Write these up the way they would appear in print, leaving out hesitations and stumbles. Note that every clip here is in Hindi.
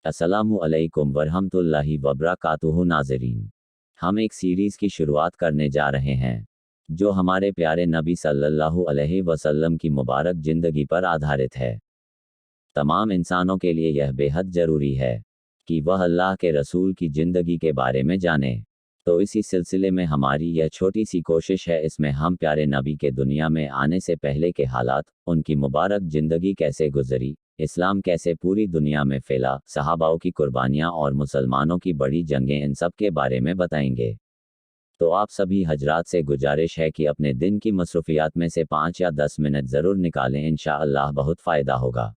अस्सलामु अलैकुम वरहमतुल्लाहि वबरकातुहू नाज़रीन। हम एक सीरीज़ की शुरुआत करने जा रहे हैं जो हमारे प्यारे नबी सल्लल्लाहु अलैहि वसल्लम की मुबारक ज़िंदगी पर आधारित है। तमाम इंसानों के लिए यह बेहद ज़रूरी है कि वह अल्लाह के रसूल की ज़िंदगी के बारे में जाने। तो इसी सिलसिले में हमारी यह छोटी सी कोशिश है, इसमें हम प्यारे नबी के दुनिया में आने से पहले के हालात, उनकी मुबारक ज़िंदगी कैसे गुजरी, इस्लाम कैसे पूरी दुनिया में फैला, सहाबाओं की कुर्बानियाँ और मुसलमानों की बड़ी जंगें, इन सब के बारे में बताएंगे। तो आप सभी हजरात से गुजारिश है कि अपने दिन की मसरूफियात में से 5 या 10 मिनट ज़रूर निकालें, इंशाअल्लाह बहुत फ़ायदा होगा।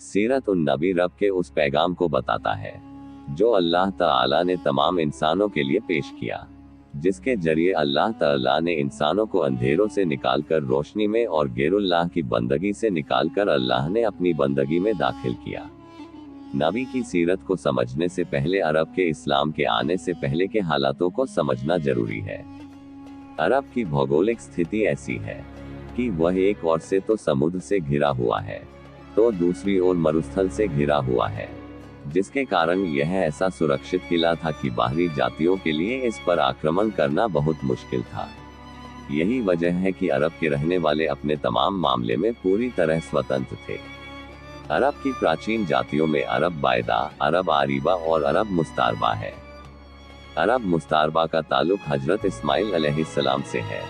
सीरत उन नबी रब के उस पैगाम को बताता है जो अल्लाह ताला ने तमाम इंसानों के लिए पेश किया, जिसके जरिए अल्लाह ताला ने इंसानों को अंधेरों से निकालकर रोशनी में और गैरुल्लाह की बंदगी से निकालकर अल्लाह ने अपनी बंदगी में दाखिल किया। नबी की सीरत को समझने से पहले अरब के इस्लाम के आने से पहले के हालातों को समझना जरूरी है। अरब की भौगोलिक स्थिति ऐसी है कि वह एक ओर से तो समुद्र से घिरा हुआ है, तो दूसरी ओर मरुस्थल से घिरा हुआ है, जिसके कारण यह ऐसा सुरक्षित किला था कि बाहरी जातियों के लिए इस पर आक्रमण करना बहुत मुश्किल था। यही वजह है कि अरब के रहने वाले अपने तमाम मामले में पूरी तरह स्वतंत्र थे। अरब की प्राचीन जातियों में अरब बायदा, अरब आरीबा और अरब मुस्तारबा है। अरब मुस्तारबा का ताल्लुक हजरत इस्माइल अलैहिस्सलाम से है।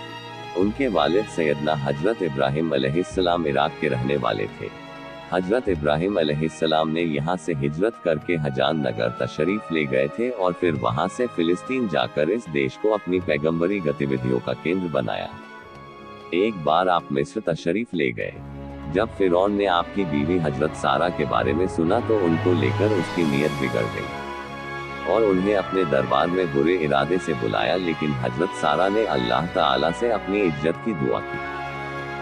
उनके वालिद सैयदना हजरत इब्राहिम अलैहिस्सलाम इराक के रहने वाले थे। हजरत इब्राहिम अलैहिस्सलाम ने यहाँ से हिजरत करके हजान नगर तशरीफ ले गए थे और फिर वहाँ से फिलिस्तीन जाकर इस देश को अपनी पैगंबरी गतिविधियों का केंद्र बनाया। एक बार आप मिस्र तशरीफ ले गए। जब फिरौन ने आपकी बीवी हजरत सारा के बारे में सुना तो उनको लेकर उसकी नीयत बिगड़ गई और उन्हें अपने दरबार में बुरे इरादे से बुलाया, लेकिन हजरत सारा ने अल्लाह ताला से अपनी इज्जत की दुआ की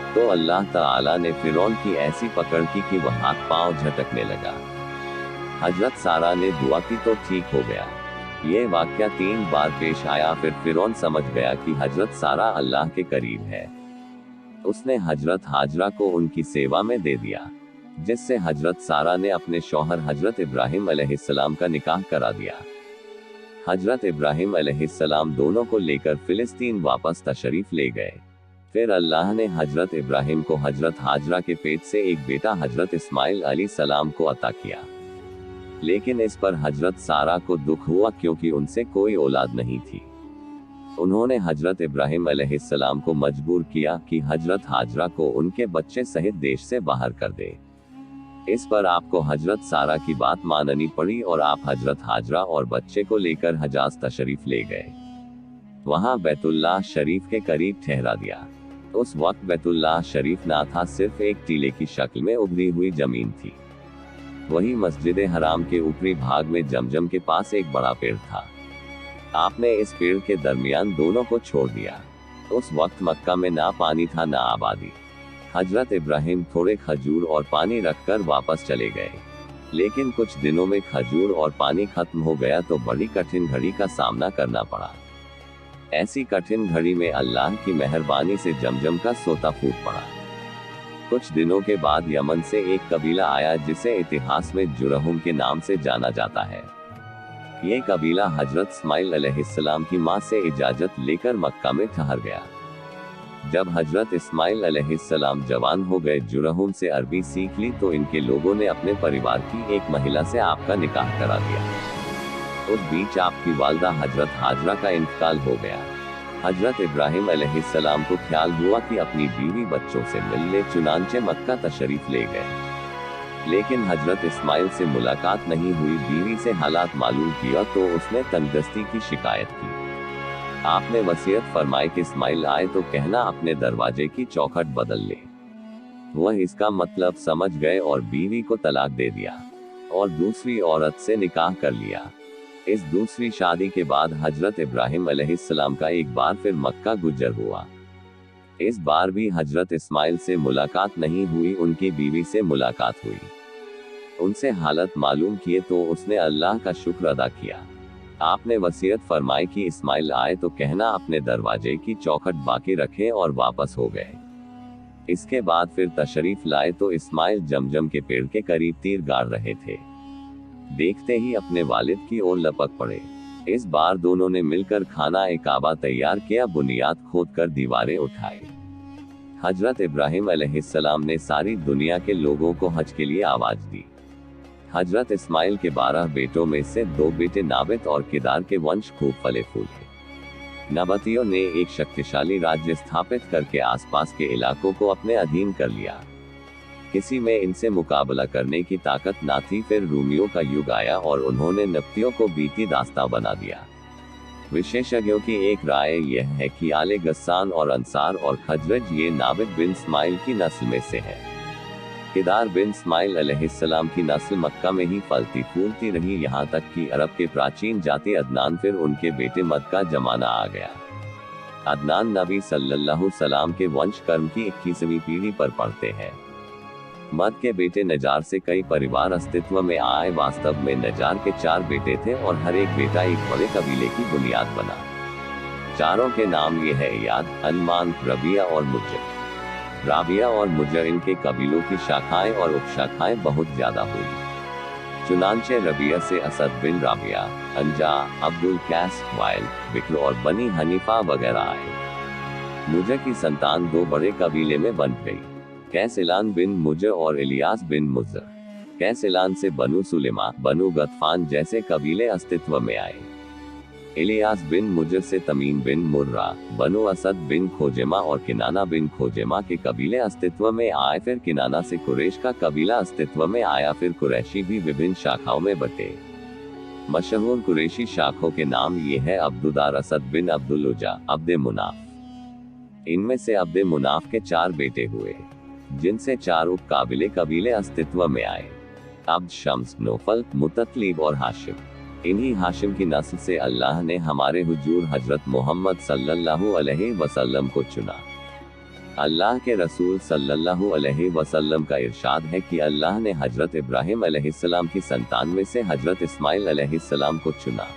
तो अल्लाह ताला ने फिरौन की ऐसी पकड़ की कि वह हाथ पांव झटकने लगा। हजरत सारा ने दुआ की तो ठीक हो गया। ये वाकया 3 बार पेश आया। फिर फिरौन समझ गया कि हजरत सारा अल्लाह के करीब है। उसने हजरत हाजरा को उनकी सेवा में दे दिया, जिससे हजरत सारा ने अपने शौहर हजरत इब्राहिम अलैहिस्सलाम का निकाह करा दिया। हजरत इब्राहिम अलैहिस्सलाम दोनों को लेकर फिलिस्तीन वापस तशरीफ ले गए। फिर अल्लाह ने हजरत इब्राहिम को हजरत हाजरा के पेट से एक बेटा हजरत इस्माइल अलैहिस्सलाम को अता किया, लेकिन इस पर हजरत सारा को दुख हुआ क्योंकि उनसे कोई औलाद नहीं थी। उन्होंने हजरत इब्राहिम अलैहिस्सलाम को मजबूर किया कि हजरत हाजरा को उनके बच्चे सहित देश से बाहर कर दे। इस पर आपको हजरत सारा की बात माननी पड़ी और आप हजरत हाजरा और बच्चे को लेकर हजाज तशरीफ ले गए। वहां बैतुल्लाह शरीफ के करीब ठहरा दिया। उस वक्त बैतुल्लाह शरीफ ना था, सिर्फ एक टीले की शक्ल में उभरी हुई जमीन थी। वही मस्जिद हराम के ऊपरी भाग में जमजम के पास एक बड़ा पेड़ था। आपने इस पेड़ के दरमियान दोनों को छोड़ दिया। उस वक्त मक्का में ना पानी था ना आबादी। हजरत इब्राहिम थोड़े खजूर और पानी रखकर वापस चले गए, लेकिन कुछ दिनों में खजूर और पानी खत्म हो गया तो बड़ी कठिन घड़ी का सामना करना पड़ा। ऐसी कठिन घड़ी में अल्लाह की मेहरबानी से जमजम का सोता फूट पड़ा। कुछ दिनों के बाद यमन से एक कबीला आया जिसे इतिहास में जुरहुम के नाम से जाना जाता है। ये कबीला हजरत इस्माइल अलैहिस्सलाम की मां से इजाजत लेकर मक्का में ठहर गया। जब हजरत इस्माइल अलैहिस्सलाम जवान हो गए, जुरहुम से अरबी सीख ली तो इनके लोगों ने अपने परिवार की एक महिला से आपका निकाह करा दिया। उस बीच आपकी वालदा हजरत हाजरा का इंतकाल हो गया। हजरत इब्राहिम अलैहिस्सलाम को ख्याल हुआ कि अपनी बीवी बच्चों से मिलने चुनांचे मक्का तशरीफ ले गए, लेकिन हजरत इस्माइल से मुलाकात नहीं हुई। बीवी से हालात मालूम किया तो उसने तंगदस्ती की शिकायत की। आपने वसीयत फरमाई कि इस्माइल आए तो कहना अपने दरवाजे की चौखट बदल ले। वह इसका मतलब समझ गए और बीवी को तलाक दे दिया और दूसरी औरत से निकाह कर लिया। इस दूसरी शादी के बाद हजरत इब्राहिम अलैहिस्सलाम का एक बार फिर मक्का गुजर हुआ। इस बार भी हजरत इस्माइल से मुलाकात नहीं हुई, उनकी बीवी से मुलाकात हुई। उनसे हालत मालूम किए तो उसने अल्लाह का शुक्र अदा किया। आपने वसीयत फरमाई कि इस्माइल आए तो कहना अपने दरवाजे की चौखट बाकी रखे और वापस हो गए। इसके बाद फिर तशरीफ लाए तो इस्माइल जमजम के पेड़ के करीब तीर गाड़ रहे थे। देखते ही अपने वालिद की ओर लपक पड़े। इस बार दोनों ने मिलकर खाना ए काबा तैयार किया, बुनियाद खोदकर दीवारें उठाई। हजरत इब्राहिम अलैहिस्सलाम ने सारी दुनिया के लोगों को हज के लिए आवाज दी। हजरत इस्माइल के 12 बेटों में से 2 बेटे नाबित और किदार के वंश खूब फले फूले। नबतियों ने एक शक्तिशाली राज्य स्थापित करके आसपास के इलाकों को अपने अधीन कर लिया। किसी में इनसे मुकाबला करने की ताकत ना थी। फिर रूमियों का युग आया और उन्होंने नबतियों को बीती दास्ता बना दिया। विशेषज्ञों की एक राय यह है कि आले गस्सान और अंसार और खजरज ये नाबित बिन इस्माइल की नस्ल में से है। किदार बिन इस्माइल अलैहिस्सलाम की नस्ल मक्का में ही फलती फूलती रही, यहाँ तक कि अरब के प्राचीन जाति अदनान, फिर उनके बेटे मद का जमाना आ गया। अदनान नबी सल्लल्लाहु सलाम के वंश कर्म की 21वीं पीढ़ी पर पढ़ते हैं। मद के बेटे नजार से कई परिवार अस्तित्व में आए। वास्तव में नजार के 4 बेटे थे और हर एक बेटा एक बड़े कबीले की बुनियाद बना। चारों के नाम ये है याद, अनमान, रबिया और मुज्जर। राबिया और मुज्जर इनके कबीलों की शाखाएं और उपशाखाएं बहुत ज्यादा हुई। चुनांचे रबिया से असद बिन राबिया, अंजा, अब्दुल कैस, वाइल, बिक्र और बनी हनीफा वगैरह आए। मुज्जर की संतान 2 बड़े कबीले में बन गई, कैसिलान बिन मुज्जर और इलियास बिन मुज्जर। कैसिलान से बनु सुलेमा, बनु गतफान जैसे कबीले अस्तित्व में आए। इलियास बिन मुज्जर से तमीम बिन मुर्रा, बनु असद बिन खोजेमा और किनाना बिन खोजेमा के कबीले अस्तित्व में आए। फिर किनाना से कुरैश का कबीला अस्तित्व में आया। फिर कुरैशी भी विभिन्न शाखाओं में बटे। मशहूर कुरैशी शाखों के नाम ये है अब्दुदार, असद बिन अब्दुल उजा, अब्दे मुनाफ। इनमें से अब्दे मुनाफ के 4 बेटे हुए, जिनसे 4 उप काबिले कबीले अस्तित्व में आए, अब्द शम्स, नोफल, मुततलीब और हाशिम। इन्हीं हाशिम की नस्ल से अल्लाह ने हमारे हुजूर हजरत मोहम्मद सल्लल्लाहु अलैहि वसल्लम को चुना। अल्लाह के रसूल सल्लल्लाहु अलैहि वसल्लम का इरशाद है कि अल्लाह ने हजरत इब्राहिम अलैहिस्सलाम की संतान में से हजरत इस्माइल अलैहिस्सलाम को चुना।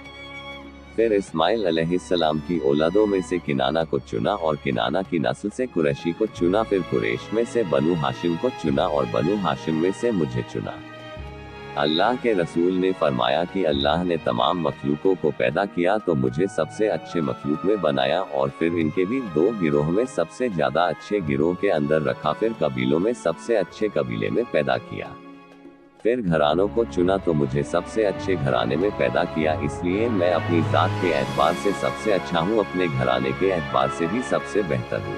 फिर इस्माइल अलैहिस्सलाम की औलादों में से किनाना को चुना और किनाना की नस्ल से कुरैशी को चुना। फिर कुरैश में से बनु हाशिम को चुना और बनु हाशिम में से मुझे चुना। अल्लाह के रसूल ने फरमाया कि अल्लाह ने तमाम मखलूकों को पैदा किया तो मुझे सबसे अच्छे मखलूक में बनाया और फिर इनके भी 2 गिरोह में सबसे ज्यादा अच्छे गिरोह के अंदर रखा। फिर कबीलों में सबसे अच्छे कबीले में पैदा किया। फिर घरानों को चुना तो मुझे सबसे अच्छे घराने में पैदा किया, इसलिए मैं अपनी जात के एतबार से सबसे अच्छा हूँ, अपने घराने के एतबार से भी सबसे बेहतर हूँ।